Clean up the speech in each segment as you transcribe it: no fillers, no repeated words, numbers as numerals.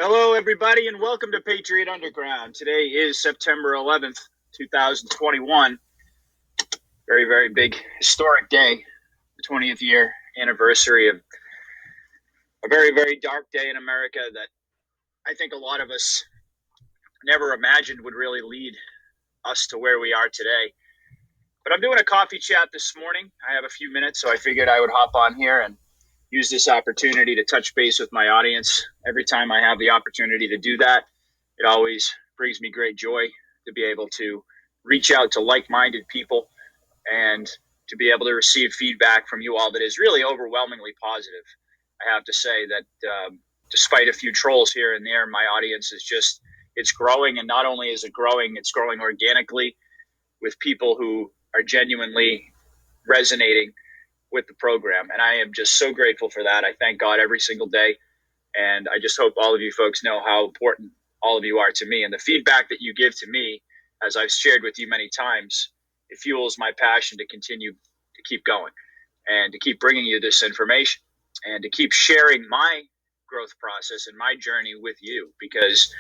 Hello, everybody, and welcome to Patriot Underground. Today is September 11th, 2021. Very, very big historic day, the 20th year anniversary of a very, very dark day in America that I think a lot of us never imagined would really lead us to where we are today. But I'm doing a coffee chat this morning. I have a few minutes, so I figured I would hop on here and use this opportunity to touch base with my audience. Every time I have the opportunity to do that, it always brings me great joy to be able to reach out to like-minded people and to be able to receive feedback from you all that is really overwhelmingly positive. I have to say that despite a few trolls here and there, my audience is just, it's growing. And not only is it growing, it's growing organically with people who are genuinely resonating with the program. And I am just so grateful for that. I thank God every single day. And I just hope all of you folks know how important all of you are to me. And the feedback that you give to me, as I've shared with you many times, it fuels my passion to continue to keep going and to keep bringing you this information and to keep sharing my growth process and my journey with you. Because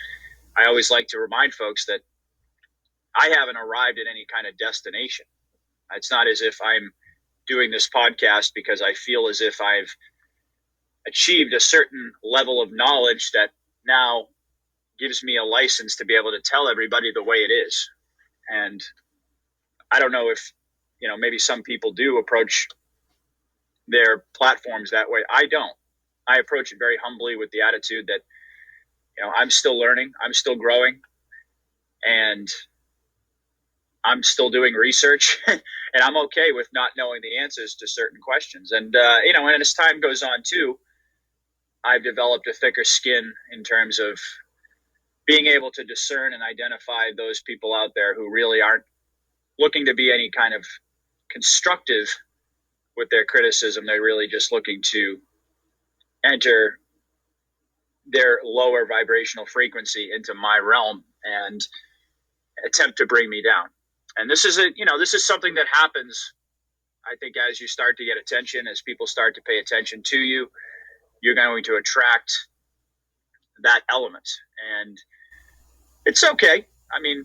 I always like to remind folks that I haven't arrived at any kind of destination. It's not as if I'm doing this podcast because I feel as if I've achieved a certain level of knowledge that now gives me a license to be able to tell everybody the way it is. And I don't know if, maybe some people do approach their platforms that way. I don't. I approach it very humbly with the attitude that, I'm still learning, I'm still growing, and I'm still doing research, and I'm okay with not knowing the answers to certain questions. And, and as time goes on too, I've developed a thicker skin in terms of being able to discern and identify those people out there who really aren't looking to be any kind of constructive with their criticism. They're really just looking to enter their lower vibrational frequency into my realm and attempt to bring me down. And this is this is something that happens, I think, as you start to get attention, as people start to pay attention to you, you're going to attract that element. And it's okay. I mean,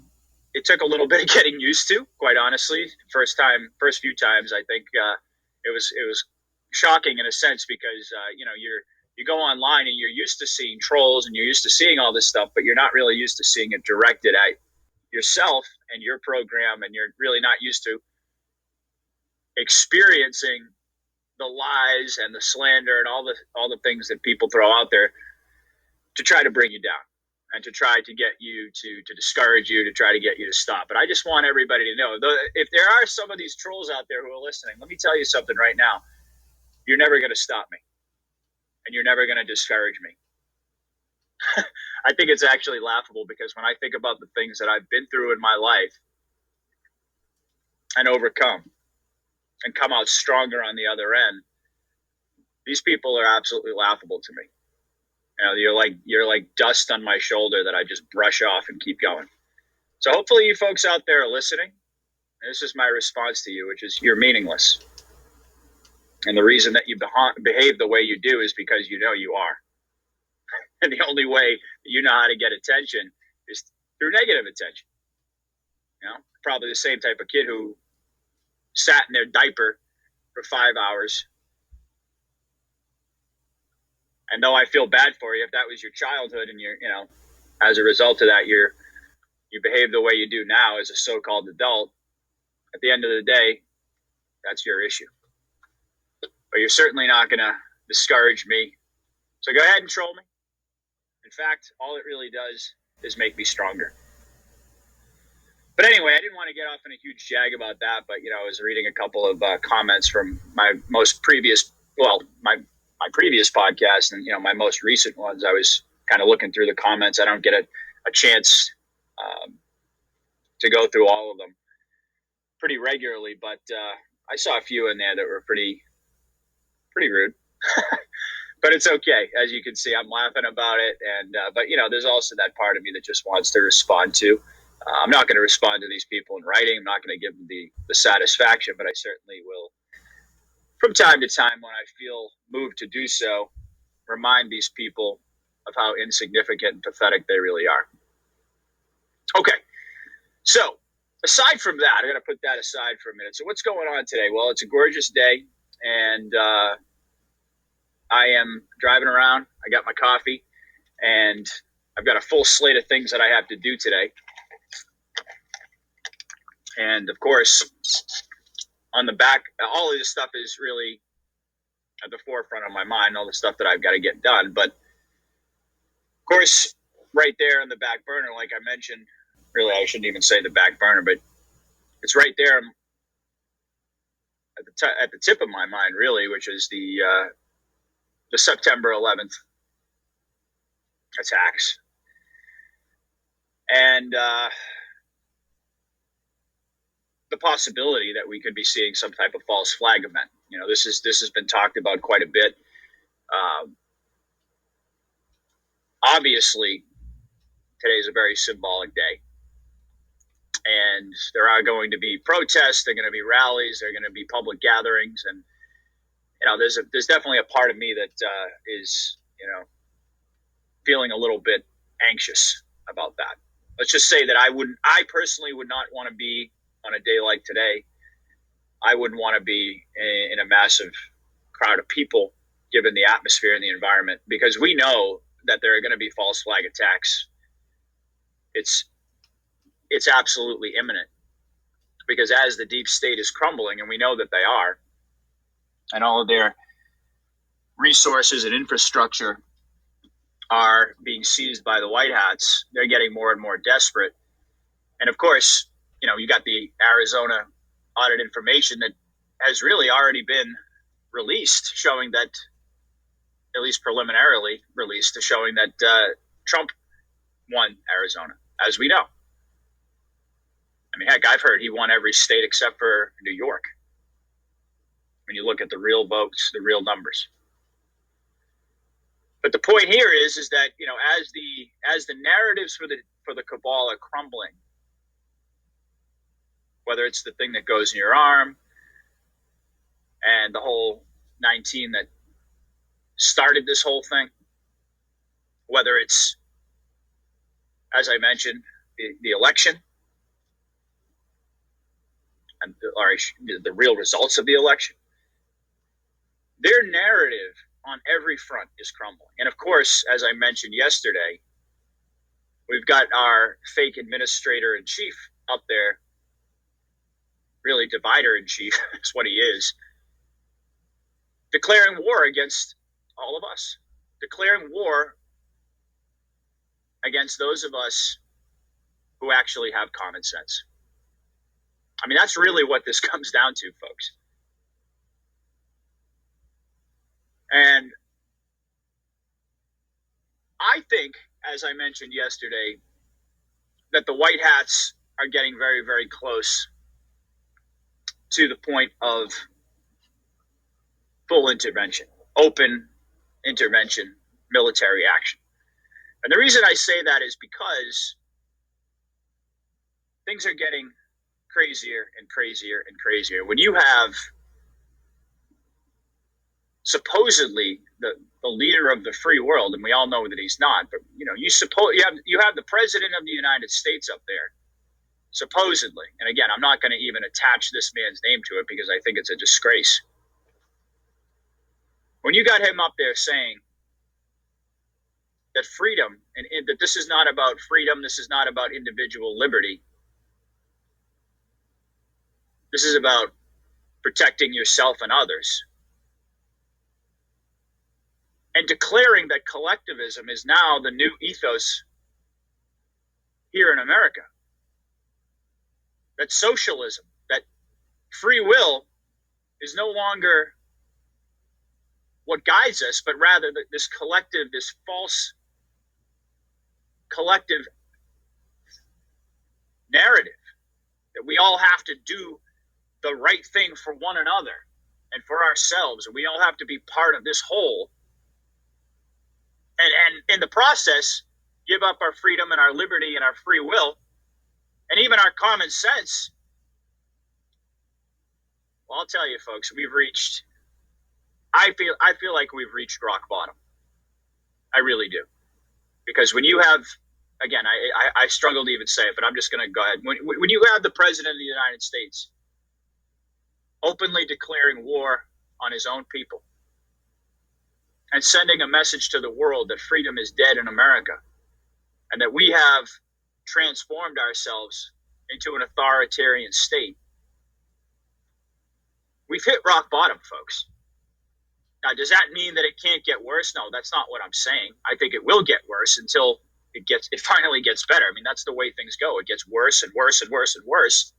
it took a little bit of getting used to, quite honestly. First few times, I think it was shocking in a sense because you go online and you're used to seeing trolls and you're used to seeing all this stuff, but you're not really used to seeing it directed at yourself and your program, and you're really not used to experiencing the lies and the slander and all the things that people throw out there to try to bring you down and to try to get you to discourage you, to try to get you to stop. But I just want everybody to know, if there are some of these trolls out there who are listening, let me tell you something right now. You're never going to stop me, and you're never going to discourage me. I think it's actually laughable because when I think about the things that I've been through in my life and overcome and come out stronger on the other end, these people are absolutely laughable to me. You're like dust on my shoulder that I just brush off and keep going. So hopefully you folks out there are listening. And this is my response to you, which is you're meaningless. And the reason that you behave the way you do is because you know you are. And the only way that you know how to get attention is through negative attention. Probably the same type of kid who sat in their diaper for 5 hours. And though I feel bad for you, if that was your childhood and as a result of that, you behave the way you do now as a so-called adult, at the end of the day, that's your issue. But you're certainly not going to discourage me. So go ahead and troll me. In fact, all it really does is make me stronger. But anyway, I didn't want to get off in a huge jag about that, but, I was reading a couple of comments from my previous podcast and, my most recent ones. I was kind of looking through the comments. I don't get a chance to go through all of them pretty regularly, but I saw a few in there that were pretty rude. But it's okay. As you can see, I'm laughing about it. And but there's also that part of me that just wants to respond to. I'm not going to respond to these people in writing. I'm not going to give them the satisfaction, but I certainly will, from time to time, when I feel moved to do so, remind these people of how insignificant and pathetic they really are. Okay, so aside from that, I'm going to put that aside for a minute. So what's going on today? Well, it's a gorgeous day, and I am driving around. I got my coffee, and I've got a full slate of things that I have to do today. And of course, on the back, all of this stuff is really at the forefront of my mind, all the stuff that I've got to get done. But of course, right there in the back burner, like I mentioned, really, I shouldn't even say the back burner, but it's right there at the tip of my mind, really, which is the September 11th attacks. And the possibility that we could be seeing some type of false flag event. You know, this has been talked about quite a bit. Obviously, today is a very symbolic day, and there are going to be protests. There are going to be rallies. There are going to be public gatherings, and you know, there's definitely a part of me that is, you know, feeling a little bit anxious about that. Let's just say that I personally would not want to be on a day like today. I wouldn't want to be in a massive crowd of people, given the atmosphere and the environment, because we know that there are going to be false flag attacks. It's absolutely imminent, because as the deep state is crumbling, and we know that they are, and all of their resources and infrastructure are being seized by the white hats, they're getting more and more desperate. And of course, you know, you got the Arizona audit information that has really already been released, showing that, at least preliminarily released, showing that Trump won Arizona, as we know. I mean, heck, I've heard he won every state except for New York, when you look at the real votes, the real numbers. But the point here is that, you know, as the narratives for the cabal are crumbling, whether it's the thing that goes in your arm and the whole 19 that started this whole thing, whether it's, as I mentioned, the election and the real results of the election, their narrative on every front is crumbling. And of course, as I mentioned yesterday, we've got our fake administrator in chief up there, really divider in chief is what he is, declaring war against all of us, declaring war against those of us who actually have common sense. I mean, that's really what this comes down to, folks. And I think, as I mentioned yesterday, that the white hats are getting very, very close to the point of full intervention, open intervention, military action. And the reason I say that is because things are getting crazier and crazier and crazier. When you have supposedly the leader of the free world, and we all know that he's not, but you know, you have the president of the United States up there, supposedly. And again, I'm not going to even attach this man's name to it because I think it's a disgrace. When you got him up there saying that freedom, and that this is not about freedom, this is not about individual liberty, this is about protecting yourself and others, and declaring that collectivism is now the new ethos here in America, that socialism, that free will is no longer what guides us, but rather this collective, this false collective narrative that we all have to do the right thing for one another and for ourselves, and we all have to be part of this whole, and in the process give up our freedom and our liberty and our free will and even our common sense. Well, I'll tell you, folks, I feel like we've reached rock bottom. I really do. Because when you have, again, I struggle to even say it, but I'm just going to go ahead. When you have the president of the United States openly declaring war on his own people and sending a message to the world that freedom is dead in America and that we have transformed ourselves into an authoritarian state, we've hit rock bottom, folks. Now, does that mean that it can't get worse? No, that's not what I'm saying. I think it will get worse until it finally gets better. I mean, that's the way things go. It gets worse and worse and worse and worse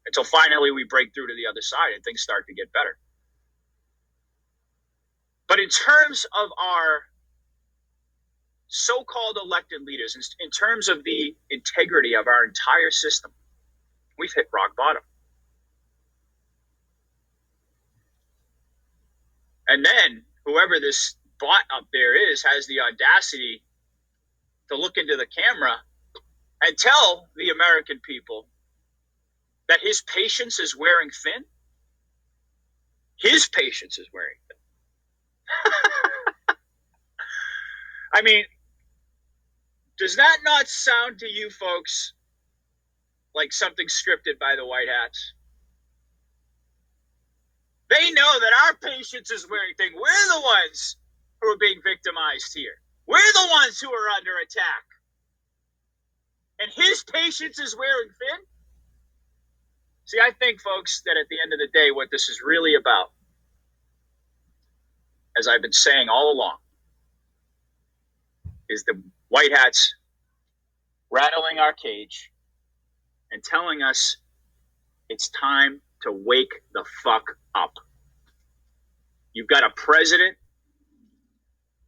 until finally we break through to the other side and things start to get better. But in terms of our so-called elected leaders, in terms of the integrity of our entire system, we've hit rock bottom. And then whoever this bot up there is has the audacity to look into the camera and tell the American people that his patience is wearing thin. His patience is wearing thin. I mean, does that not sound to you folks like something scripted by the White Hats? They know that our patience is wearing thin. We're the ones who are being victimized here. We're the ones who are under attack. And his patience is wearing thin? See, I think, folks, that at the end of the day, what this is really about, as I've been saying all along, is the White Hats rattling our cage and telling us it's time to wake the fuck up. You've got a president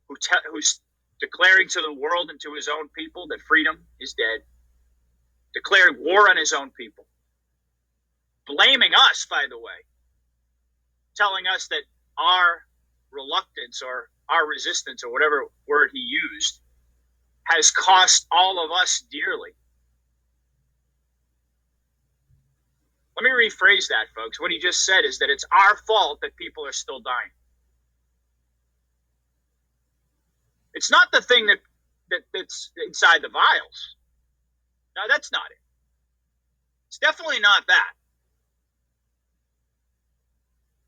who's declaring to the world and to his own people that freedom is dead, declaring war on his own people, blaming us, by the way, telling us that our reluctance or our resistance or whatever word he used has cost all of us dearly. Let me rephrase that, folks. What he just said is that it's our fault that people are still dying. It's not the thing that's inside the vials. No, that's not it. It's definitely not that.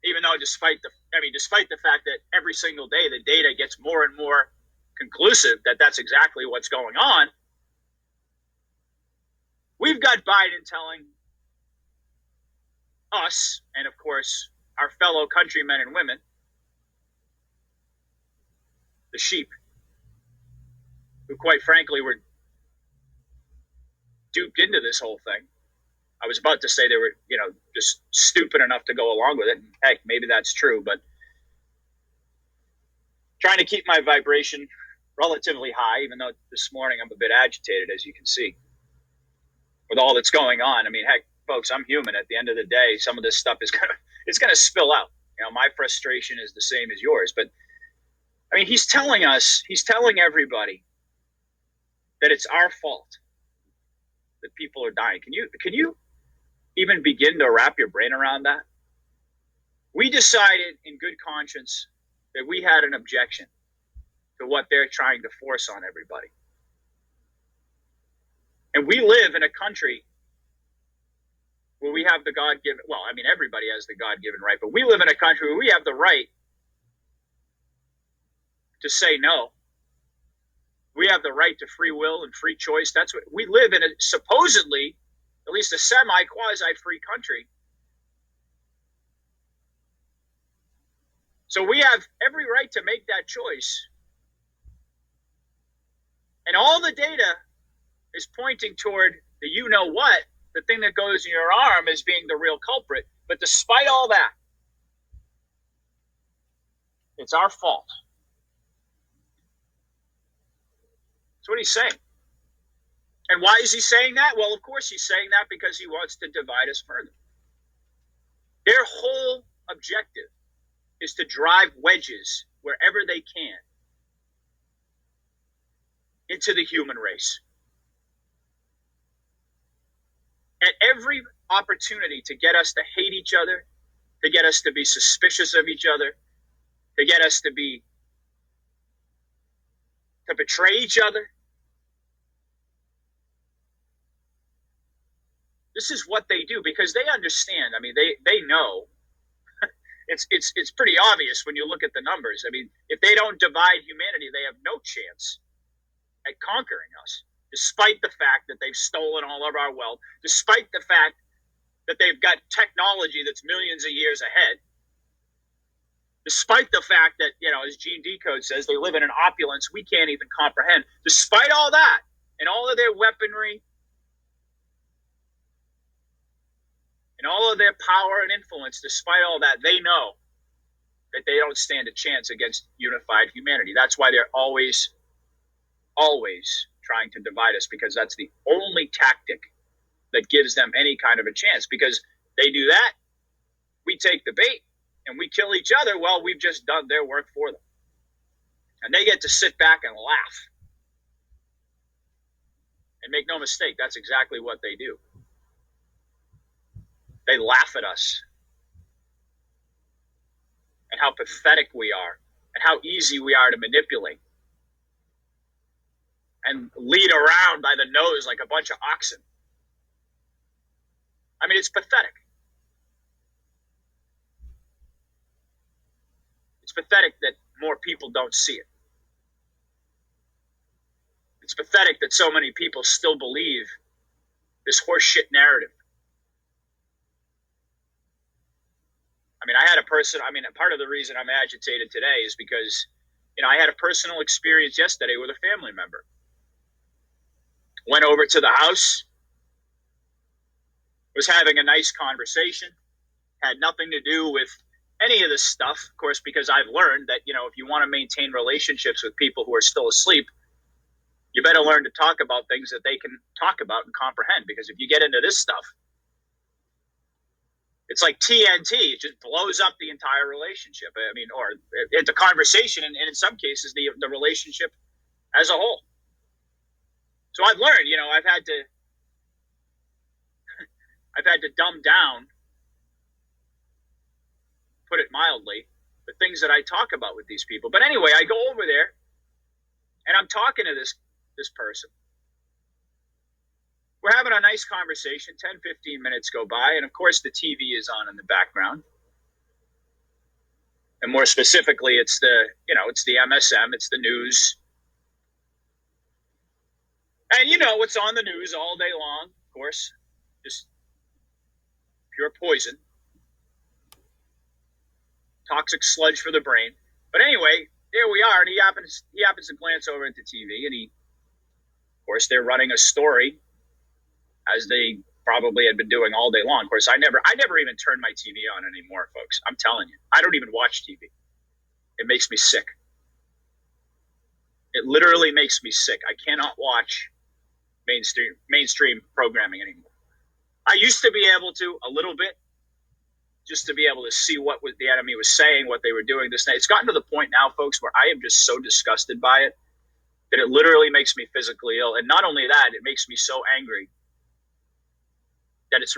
Even though despite the fact that every single day the data gets more and more conclusive that that's exactly what's going on, we've got Biden telling us, and of course our fellow countrymen and women, the sheep, who quite frankly were duped into this whole thing. I was about to say they were, just stupid enough to go along with it. And heck, maybe that's true, but trying to keep my vibration relatively high, even though this morning I'm a bit agitated, as you can see, with all that's going on. I mean, heck, folks, I'm human. At the end of the day, some of this stuff is gonna spill out. My frustration is the same as yours, but I mean, he's telling everybody that it's our fault that people are dying. Can you even begin to wrap your brain around that? We decided in good conscience that we had an objection to what they're trying to force on everybody. And we live in a country where we have the God-given, well, I mean, everybody has the God-given right, but we live in a country where we have the right to say no. We have the right to free will and free choice. That's what we live in, a supposedly, at least a semi-quasi-free country. So we have every right to make that choice. And all the data is pointing toward the you-know-what, the thing that goes in your arm, as being the real culprit. But despite all that, it's our fault. That's what he's saying. And why is he saying that? Well, of course he's saying that because he wants to divide us further. Their whole objective is to drive wedges wherever they can into the human race. At every opportunity to get us to hate each other, to get us to be suspicious of each other, to get us to betray each other, This is what they do because they understand. I mean, they know. It's pretty obvious when you look at the numbers. I mean, if they don't divide humanity, they have no chance at conquering us, despite the fact that they've stolen all of our wealth, despite the fact that they've got technology that's millions of years ahead, despite the fact that, as Gene Decode says, they live in an opulence we can't even comprehend. Despite all that and all of their weaponry and all of their power and influence, despite all that, they know that they don't stand a chance against unified humanity. That's why they're always trying to divide us, because that's the only tactic that gives them any kind of a chance. Because they do that, we take the bait, and we kill each other. Well, we've just done their work for them. And they get to sit back and laugh. And make no mistake, that's exactly what they do. They laugh at us. And how pathetic we are. And how easy we are to manipulate. And lead around by the nose like a bunch of oxen. I mean, it's pathetic. It's pathetic that more people don't see it. It's pathetic that so many people still believe this horseshit narrative. I mean, part of the reason I'm agitated today is because, I had a personal experience yesterday with a family member. Went over to the house, was having a nice conversation, had nothing to do with any of this stuff, of course, because I've learned that, if you want to maintain relationships with people who are still asleep, you better learn to talk about things that they can talk about and comprehend, because if you get into this stuff, it's like TNT. It just blows up the entire relationship. I mean, or the conversation, and in some cases, the relationship as a whole. So I've learned, I've had to dumb down, put it mildly, the things that I talk about with these people. But anyway, I go over there, and I'm talking to this person. We're having a nice conversation. 10, 15 minutes go by, and of course the TV is on in the background. And more specifically, it's the MSM, it's the news. And what's on the news all day long, of course, just pure poison. Toxic sludge for the brain. But anyway, there we are, and he happens to glance over at the TV, and of course, they're running a story, as they probably had been doing all day long. Of course, I never even turn my TV on anymore, folks. I'm telling you, I don't even watch TV. It makes me sick. It literally makes me sick. I cannot watch mainstream programming anymore. I used to be able to a little bit, just to be able to see what the enemy was saying, what they were doing this night. It's gotten to the point now, folks, where I am just so disgusted by it that it literally makes me physically ill. And not only that, it makes me so angry that it's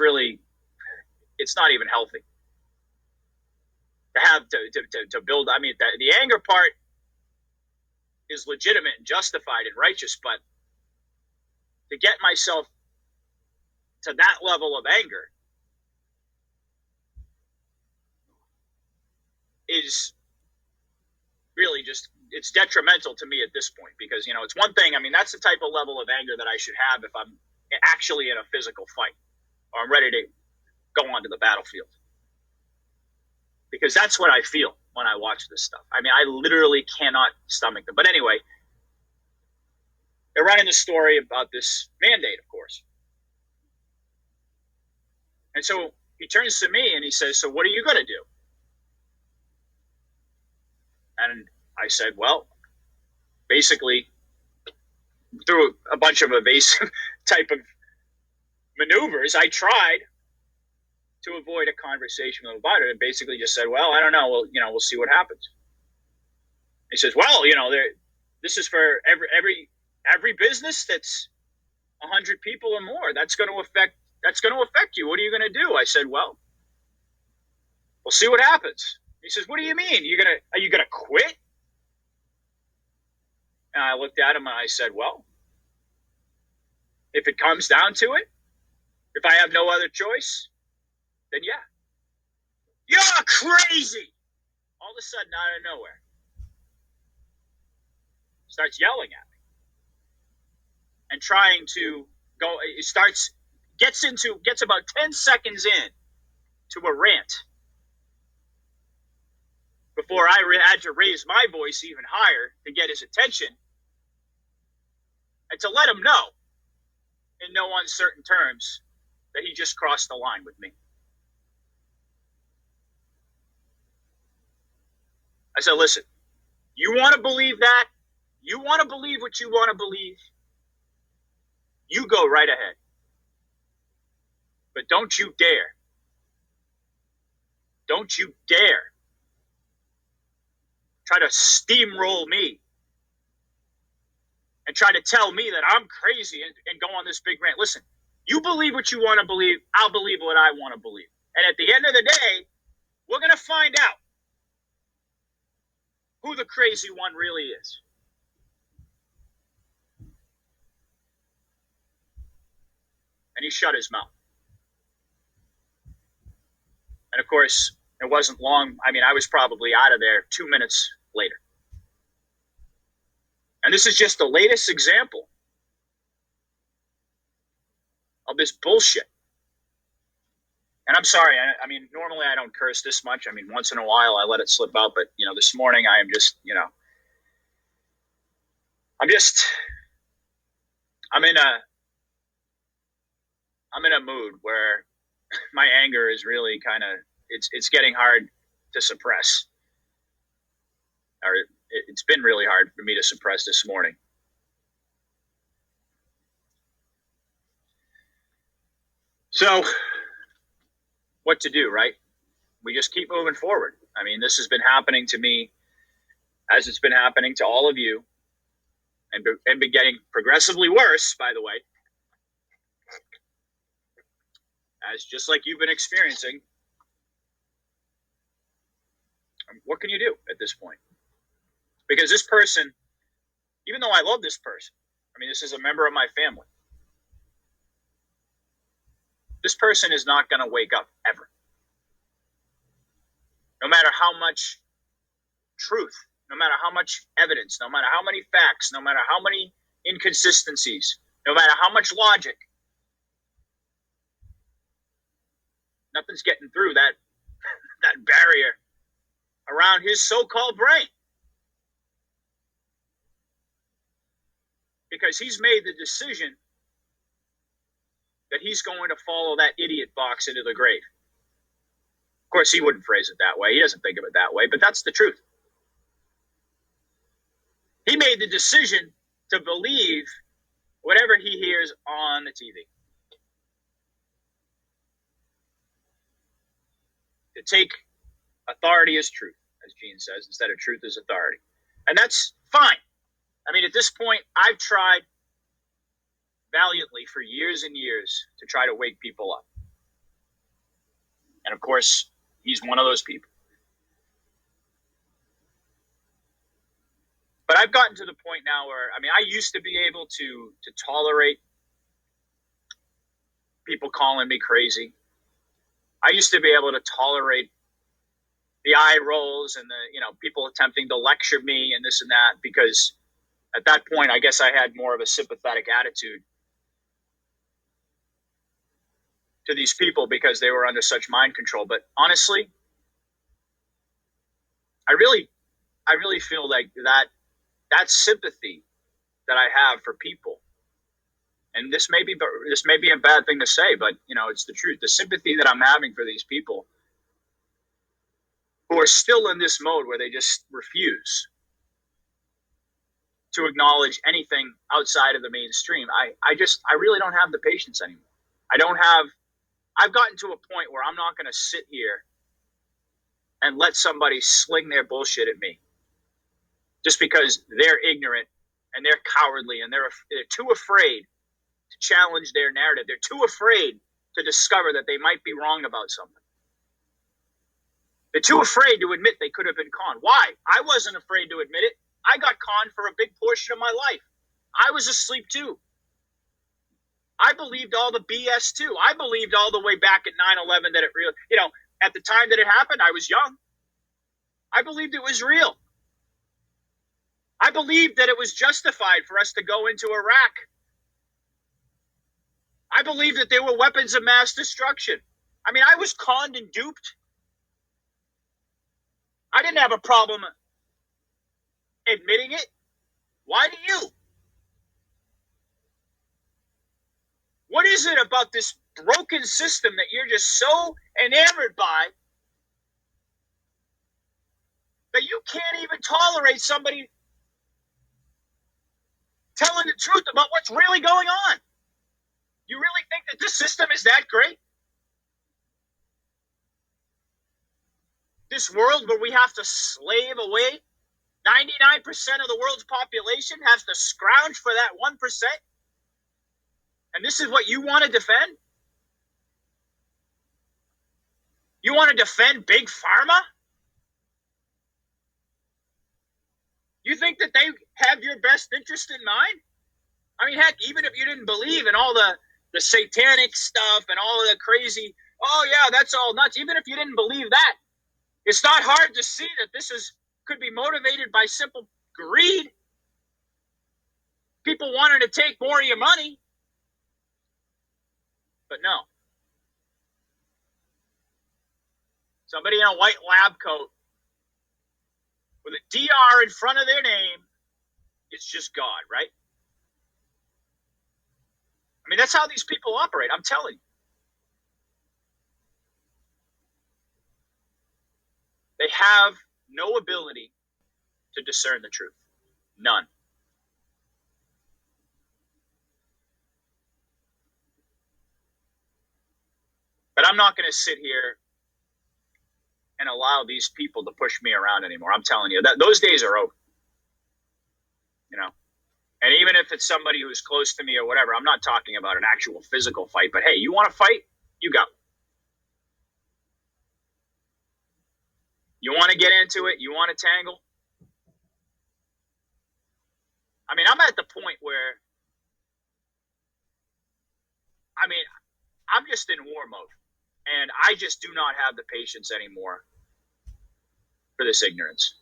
not even healthy to have to build. I mean, the anger part is legitimate and justified and righteous, but to get myself to that level of anger is really it's detrimental to me at this point, because, it's one thing. I mean, that's the type of level of anger that I should have if I'm actually in a physical fight or I'm ready to go onto the battlefield, because that's what I feel when I watch this stuff. I mean, I literally cannot stomach them. But anyway, they're running the story about this mandate, of course. And so he turns to me and he says, "So what are you going to do?" And I said, well, basically, through a bunch of evasive type of maneuvers, I tried to avoid a conversation with him about it, and basically just said, well, I don't know. Well, we'll see what happens. He says, well, this is for every business that's 100 people or more. That's going to affect you. What are you going to do? I said, well, we'll see what happens. He says, what do you mean? Are you gonna quit? And I looked at him and I said, well, if it comes down to it, If I have no other choice, then yeah. You're crazy! All of a sudden, out of nowhere, starts yelling at me and trying to go. It gets about 10 seconds in to a rant before I had to raise my voice even higher to get his attention and to let him know in no uncertain terms that he just crossed the line with me. I said, listen, you want to believe that? You want to believe what you want to believe? You go right ahead. But don't you dare try to steamroll me and try to tell me that I'm crazy and go on this big rant. Listen, you believe what you want to believe. I'll believe what I want to believe. And at the end of the day, we're going to find out who the crazy one really is. And he shut his mouth. And of course, it wasn't long. I mean, I was probably out of there 2 minutes later. And this is just the latest example of this bullshit. And I'm sorry. I mean, normally I don't curse this much. I mean, once in a while I let it slip out. But, this morning I am just, I'm in a mood where my anger is really kind of, it's getting hard to suppress. Or it's been really hard for me to suppress this morning. So, what to do, right? We just keep moving forward. I mean, this has been happening to me as it's been happening to all of you, and been getting progressively worse, by the way, as just like you've been experiencing. What can you do at this point? Because this person, even though I love this person, I mean, this is a member of my family, this person is not going to wake up ever. No matter how much truth, no matter how much evidence, no matter how many facts, no matter how many inconsistencies, no matter how much logic, nothing's getting through that barrier around his so-called brain. Because he's made the decision that he's going to follow that idiot box into the grave. Of course, he wouldn't phrase it that way. He doesn't think of it that way, but that's the truth. He made the decision to believe whatever he hears on the TV. To take authority as truth, as Gene says, instead of truth as authority. And that's fine. I mean, at this point, I've tried valiantly for years and years to try to wake people up. And of course, he's one of those people. But I've gotten to the point now where, I mean, I used to be able to tolerate people calling me crazy. I used to be able to tolerate the eye rolls and the, people attempting to lecture me and this and that, because at that point, I guess I had more of a sympathetic attitude to these people because they were under such mind control. But honestly, I really feel like that sympathy that I have for people, and this may be a bad thing to say, but it's the truth. The sympathy that I'm having for these people who are still in this mode where they just refuse to acknowledge anything outside of the mainstream. I really don't have the patience anymore. I've gotten to a point where I'm not going to sit here and let somebody sling their bullshit at me just because they're ignorant and they're cowardly and they're too afraid to challenge their narrative. They're too afraid to discover that they might be wrong about something. They're too afraid to admit they could have been conned. Why? I wasn't afraid to admit it. I got conned for a big portion of my life. I was asleep too. I believed all the BS too. I believed all the way back at 9/11 that it real, at the time that it happened, I was young. I believed it was real. I believed that it was justified for us to go into Iraq. I believed that they were weapons of mass destruction. I mean, I was conned and duped. I didn't have a problem admitting it. Why do you? What is it about this broken system that you're just so enamored by that you can't even tolerate somebody telling the truth about what's really going on? You really think that this system is that great? This world where we have to slave away 99% of the world's population has to scrounge for that 1%? And this is what you want to defend? You want to defend Big Pharma? You think that they have your best interest in mind? I mean, heck, even if you didn't believe in all the satanic stuff and all of the crazy, oh yeah, that's all nuts. Even if you didn't believe that, it's not hard to see that this could be motivated by simple greed. People wanting to take more of your money. But no. Somebody in a white lab coat with a DR in front of their name, it's just God, right? I mean, that's how these people operate, I'm telling you. They have no ability to discern the truth. None. But I'm not going to sit here and allow these people to push me around anymore. I'm telling you, that those days are over. And even if it's somebody who's close to me or whatever, I'm not talking about an actual physical fight. But hey, you want to fight? You go. You want to get into it? You want to tangle? I mean, I'm at the point where, I'm just in war mode. And I just do not have the patience anymore for this ignorance.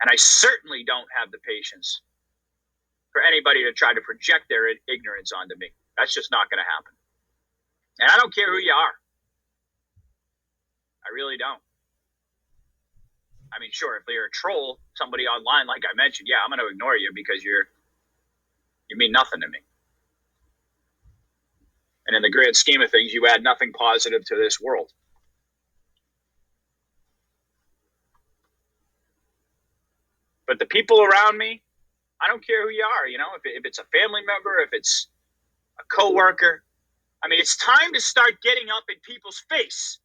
And I certainly don't have the patience for anybody to try to project their ignorance onto me. That's just not going to happen. And I don't care who you are. I really don't. I mean, sure, if you're a troll, somebody online, like I mentioned, yeah, I'm going to ignore you because you mean nothing to me. And in the grand scheme of things, you add nothing positive to this world. But the people around me, I don't care who you are, if it's a family member, if it's a coworker. I mean, it's time to start getting up in people's face.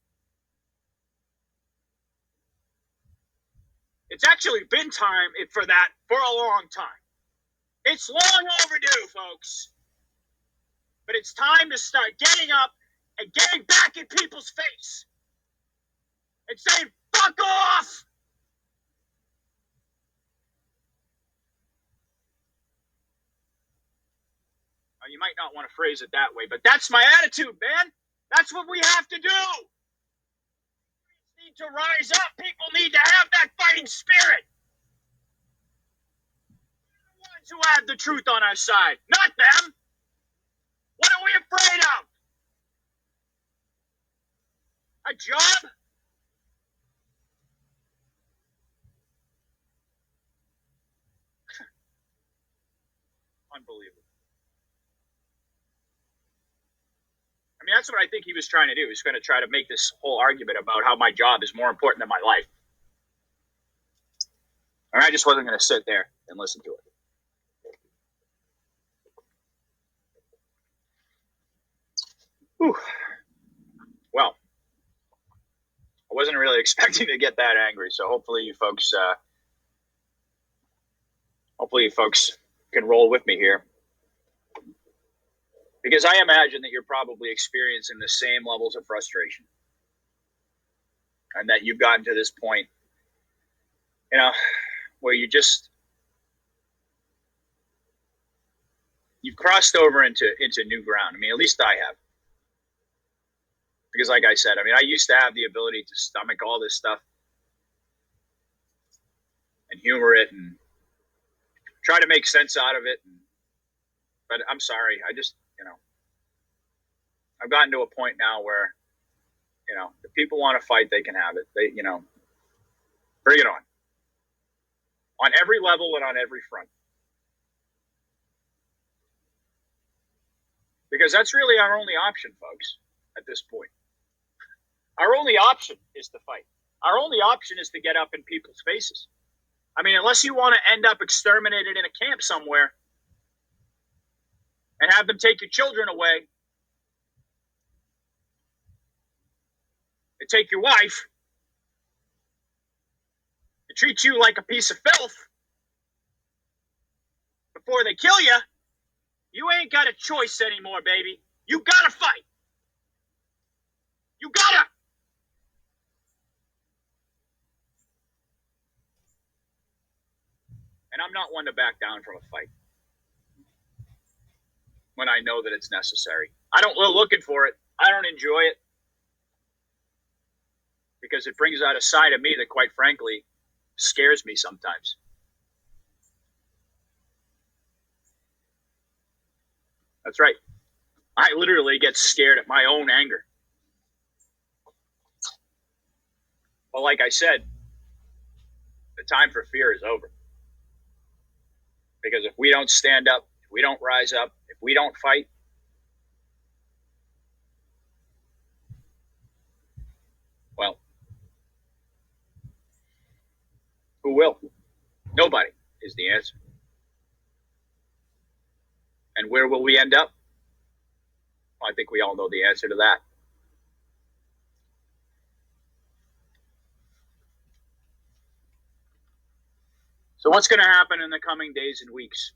It's actually been time for that for a long time. It's long overdue, folks. But it's time to start getting up and getting back in people's face and saying, fuck off! Now, you might not want to phrase it that way, but that's my attitude, man. That's what we have to do. We need to rise up. People need to have that fighting spirit. We're the ones who have the truth on our side, not them. What are we afraid of? A job? Unbelievable. I mean, that's what I think he was trying to do. He's going to try to make this whole argument about how my job is more important than my life. And I just wasn't going to sit there and listen to it. Whew. Well, I wasn't really expecting to get that angry, so hopefully you folks can roll with me here. Because I imagine that you're probably experiencing the same levels of frustration. And that you've gotten to this point, where you just you've crossed over into new ground. I mean, at least I have. Because like I said, I mean, I used to have the ability to stomach all this stuff and humor it and try to make sense out of it. But I'm sorry. I just, I've gotten to a point now where, if people want to fight, they can have it. They, bring it on every level and on every front. Because that's really our only option, folks, at this point. Our only option is to fight. Our only option is to get up in people's faces. I mean, unless you want to end up exterminated in a camp somewhere and have them take your children away and take your wife and treat you like a piece of filth before they kill you, you ain't got a choice anymore, baby. You gotta fight. You gotta. And I'm not one to back down from a fight when I know that it's necessary. I don't go looking for it. I don't enjoy it because it brings out a side of me that, quite frankly, scares me sometimes. That's right. I literally get scared at my own anger. But like I said, the time for fear is over. Because if we don't stand up, if we don't rise up, if we don't fight, well, who will? Nobody is the answer. And where will we end up? Well, I think we all know the answer to that. So what's going to happen in the coming days and weeks?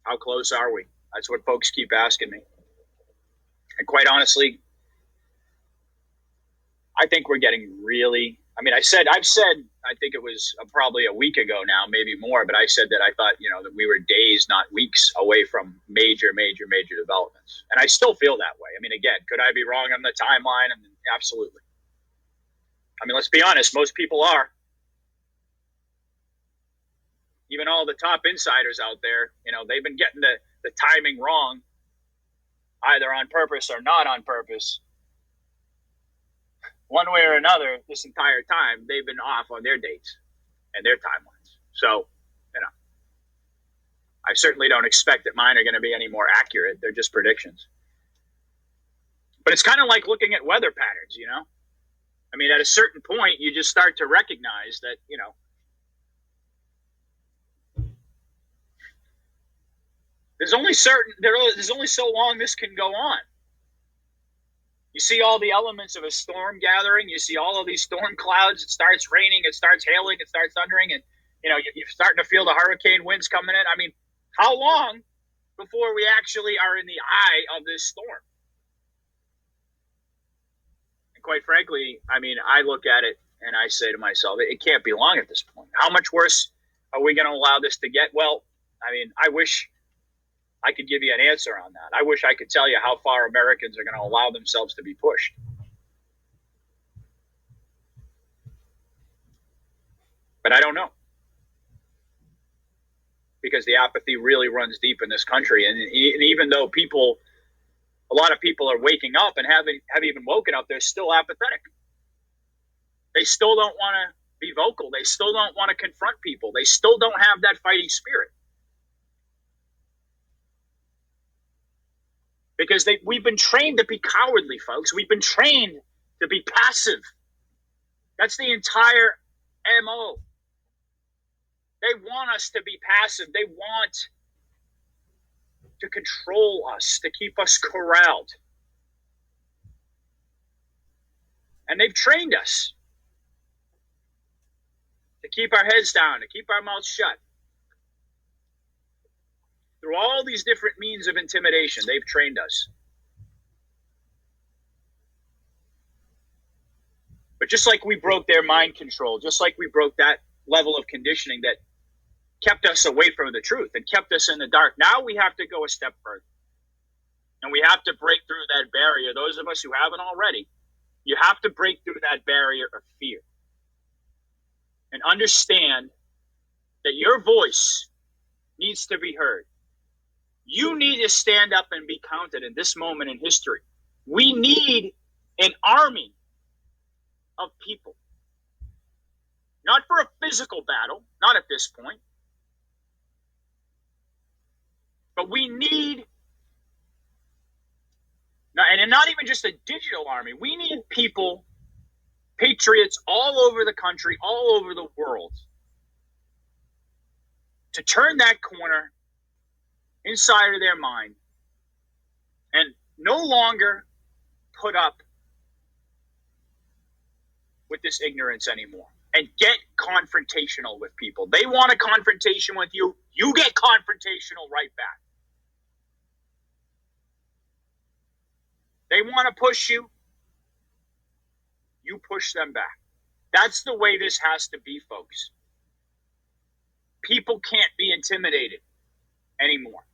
How close are we? That's what folks keep asking me. And quite honestly, I think we're getting really, I've said, I think it was probably a week ago now, maybe more, but I said that I thought, that we were days, not weeks away from major developments. And I still feel that way. I mean, again, could I be wrong on the timeline? Absolutely. I mean, let's be honest, most people are. Even all the top insiders out there, they've been getting the timing wrong, either on purpose or not on purpose. One way or another, this entire time, they've been off on their dates and their timelines. So, I certainly don't expect that mine are going to be any more accurate. They're just predictions. But it's kind of like looking at weather patterns, I mean, at a certain point, you just start to recognize that, there's only so long this can go on. You see all the elements of a storm gathering. You see all of these storm clouds. It starts raining. It starts hailing. It starts thundering. And, you're starting to feel the hurricane winds coming in. I mean, how long before we actually are in the eye of this storm? And quite frankly, I mean, I look at it and I say to myself, it can't be long at this point. How much worse are we going to allow this to get? Well, I mean, I wish I could give you an answer on that. I wish I could tell you how far Americans are going to allow themselves to be pushed. But I don't know. Because the apathy really runs deep in this country. And even though a lot of people are waking up and have even woken up, they're still apathetic. They still don't want to be vocal. They still don't want to confront people. They still don't have that fighting spirit. Because we've been trained to be cowardly, folks. We've been trained to be passive. That's the entire MO. They want us to be passive. They want to control us, to keep us corralled. And they've trained us to keep our heads down, to keep our mouths shut. Through all these different means of intimidation, they've trained us. But just like we broke their mind control, just like we broke that level of conditioning that kept us away from the truth and kept us in the dark. Now we have to go a step further. And we have to break through that barrier. Those of us who haven't already, you have to break through that barrier of fear and understand that your voice needs to be heard. You need to stand up and be counted in this moment in history. We need an army of people. Not for a physical battle, not at this point. But we need, and not even just a digital army, we need people, patriots all over the country, all over the world, to turn that corner inside of their mind and no longer put up with this ignorance anymore and get confrontational with people. They want a confrontation with you. You get confrontational right back. They want to push you. You push them back. That's the way this has to be, folks. People can't be intimidated anymore.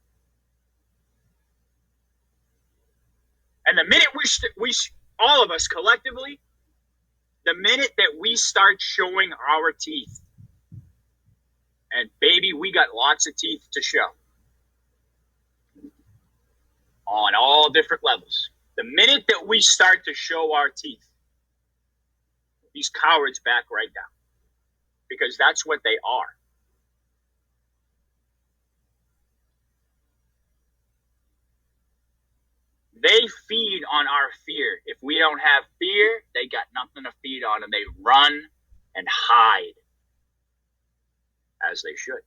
And the minute we all of us collectively, the minute that we start showing our teeth, and baby, we got lots of teeth to show on all different levels. The minute that we start to show our teeth, these cowards back right down, because that's what they are. They feed on our fear. If we don't have fear, they got nothing to feed on, and they run and hide, as they should.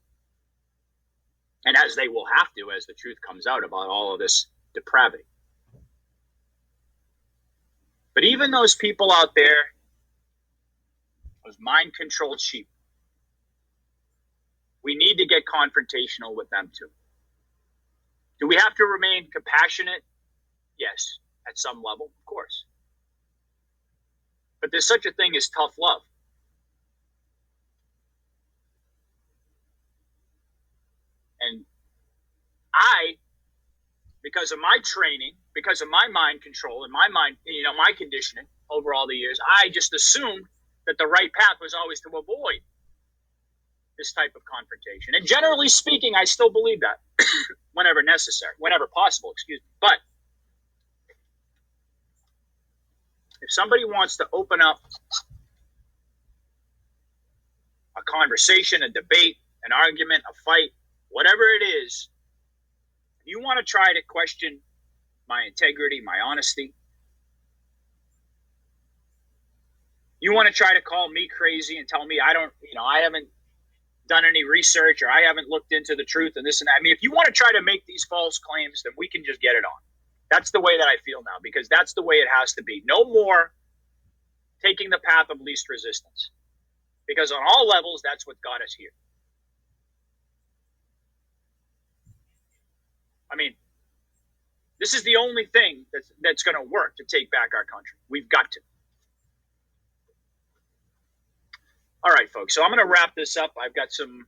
And as they will have to, as the truth comes out about all of this depravity. But even those people out there, those mind-controlled sheep, we need to get confrontational with them too. Do we have to remain compassionate? Yes, at some level, of course. But there's such a thing as tough love. And because of my training, because of my mind control and my mind, my conditioning over all the years, I just assumed that the right path was always to avoid this type of confrontation. And generally speaking, I still believe that whenever necessary, whenever possible, But if somebody wants to open up a conversation, a debate, an argument, a fight, whatever it is, if you want to try to question my integrity, my honesty, you want to try to call me crazy and tell me I haven't done any research or I haven't looked into the truth and this and that. I mean, if you want to try to make these false claims, then we can just get it on. That's the way that I feel now, because that's the way it has to be. No more taking the path of least resistance, because on all levels, that's what got us here. I mean, this is the only thing that's going to work to take back our country. We've got to. All right, folks. So I'm going to wrap this up. I've got some,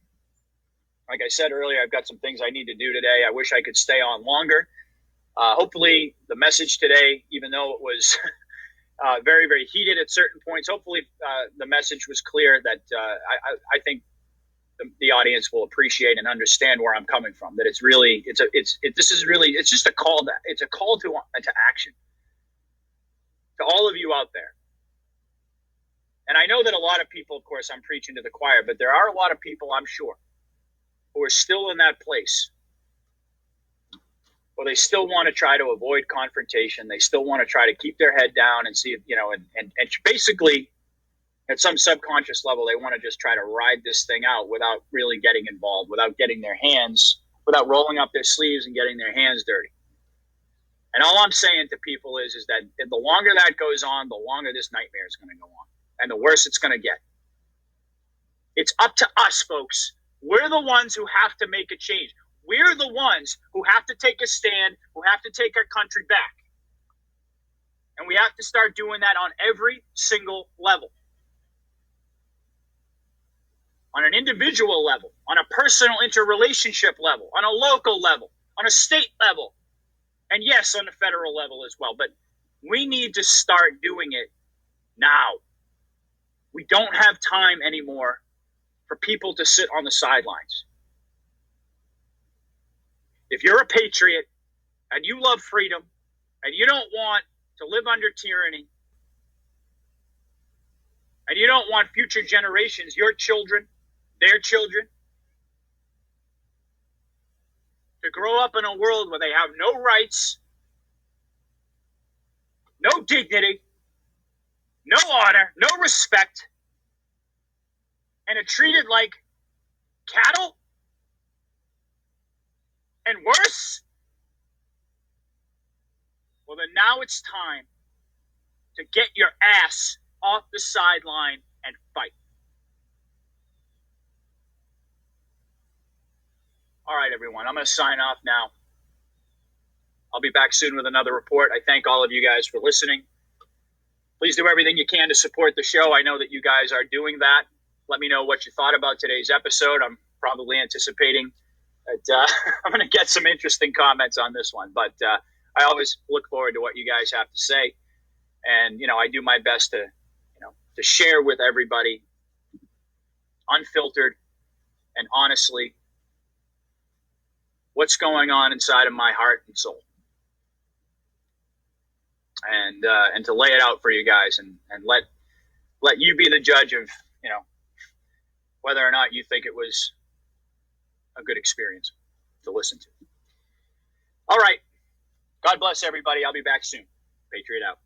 like I said earlier, I've got some things I need to do today. I wish I could stay on longer. Hopefully the message today, even though it was very, very heated at certain points, hopefully the message was clear that I think the audience will appreciate and understand where I'm coming from. That it's really, it's just a call to action to all of you out there. And I know that a lot of people, of course, I'm preaching to the choir, but there are a lot of people, I'm sure, who are still in that place where they still want to try to avoid confrontation. They still want to try to keep their head down and see if, and basically at some subconscious level, they want to just try to ride this thing out without really getting involved, without rolling up their sleeves and getting their hands dirty. And all I'm saying to people is that the longer that goes on, the longer this nightmare is going to go on, and the worse it's going to get. It's up to us, folks. We're the ones who have to make a change. We're the ones who have to take a stand, who have to take our country back. And we have to start doing that on every single level. On an individual level, on a personal interrelationship level, on a local level, on a state level, and yes, on the federal level as well. But we need to start doing it now. We don't have time anymore for people to sit on the sidelines. If you're a patriot and you love freedom and you don't want to live under tyranny and you don't want future generations, your children, their children, to grow up in a world where they have no rights, no dignity, no honor, no respect, and are treated like cattle and worse, well, then now it's time to get your ass off the sideline and fight. All right, everyone, I'm going to sign off now. I'll be back soon with another report. I thank all of you guys for listening. Please do everything you can to support the show. I know that you guys are doing that. Let me know what you thought about today's episode. I'm probably anticipating that I'm going to get some interesting comments on this one, but I always look forward to what you guys have to say. And, I do my best to share with everybody unfiltered and honestly what's going on inside of my heart and soul. And to lay it out for you guys and let you be the judge of, whether or not you think it was a good experience to listen to. All right. God bless everybody. I'll be back soon. Patriot out.